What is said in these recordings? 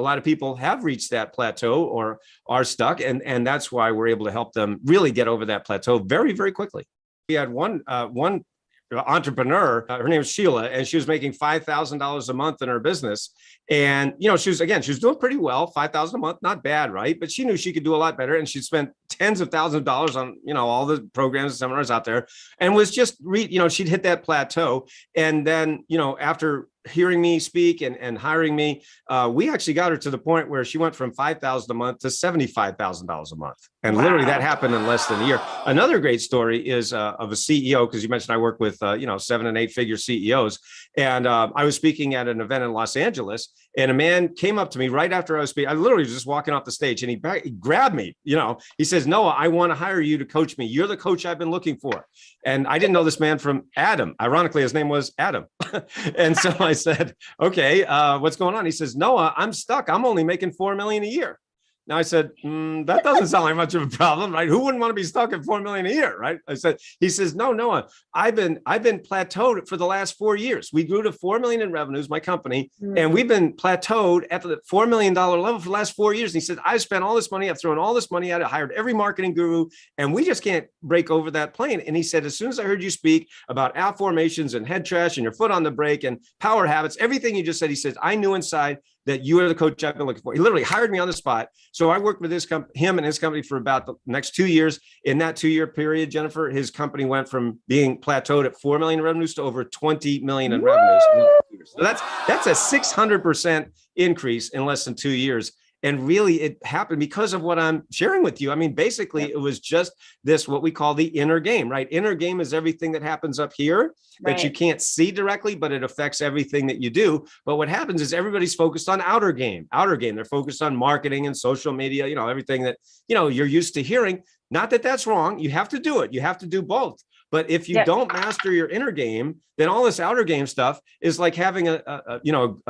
A lot of people have reached that plateau or are stuck, and that's why we're able to help them really get over that plateau very, very quickly. We had one entrepreneur, her name was Sheila, and she was making $5,000 a month in her business. And, she was doing pretty well, 5,000 a month, not bad, right? But she knew she could do a lot better. And she'd spent tens of thousands of dollars on, all the programs and seminars out there, and was just, she'd hit that plateau. And then, after hearing me speak and hiring me, we actually got her to the point where she went from $5,000 a month to $75,000 a month. And literally that happened in less than a year. Another great story is of a CEO, because you mentioned I work with, 7 and 8 figure CEOs. And I was speaking at an event in Los Angeles, and a man came up to me right after I was speaking. I literally was just walking off the stage, and he grabbed me. He says, "Noah, I want to hire you to coach me. You're the coach I've been looking for." And I didn't know this man from Adam. Ironically, his name was Adam. And so I said, "Okay, what's going on?" He says, "Noah, I'm stuck. I'm only making $4 million a year." Now I said, that doesn't sound like much of a problem, right? Who wouldn't want to be stuck at $4 million a year, right? He says, "No, Noah, I've been plateaued for the last 4 years. We grew to 4 million in revenues, my company, and we've been plateaued at the $4 million level for the last 4 years." And he said, "I've spent all this money, I've thrown all this money at it, hired every marketing guru, and we just can't break over that plane." And he said, "As soon as I heard you speak about app formations and head trash and your foot on the brake and power habits, everything you just said," he says, "I knew inside that you are the coach I've been looking for." He literally hired me on the spot. So I worked with him and his company for about the next 2 years. In that 2-year period, Jennifer, his company went from being plateaued at 4 million in revenues to over 20 million in revenues. So that's a 600% increase in less than 2 years. And really, it happened because of what I'm sharing with you. I mean, basically, it was just this, what we call the inner game, right? Inner game is everything that happens up here that you can't see directly, but it affects everything that you do. But what happens is everybody's focused on outer game. They're focused on marketing and social media, everything that, you're used to hearing. Not that that's wrong. You have to do it. You have to do both. But if you don't master your inner game, then all this outer game stuff is like having a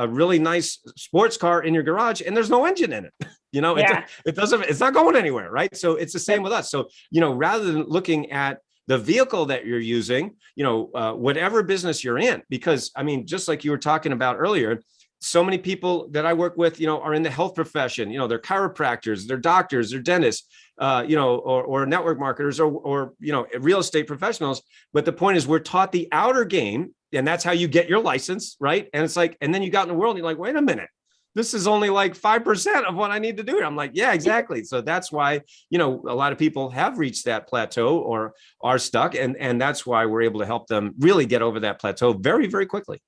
really nice sports car in your garage and there's no engine in it. It's not going anywhere, right? So it's the same with us. So, rather than looking at the vehicle that you're using, whatever business you're in, because I mean, just like you were talking about earlier, so many people that I work with, are in the health profession, they're chiropractors, they're doctors, they're dentists, or network marketers or real estate professionals. But the point is we're taught the outer game, and that's how you get your license, right? And it's like, and then you got in the world and you're like, wait a minute, this is only like 5% of what I need to do. I'm like, yeah, exactly. So that's why, a lot of people have reached that plateau or are stuck. And that's why we're able to help them really get over that plateau very, very quickly.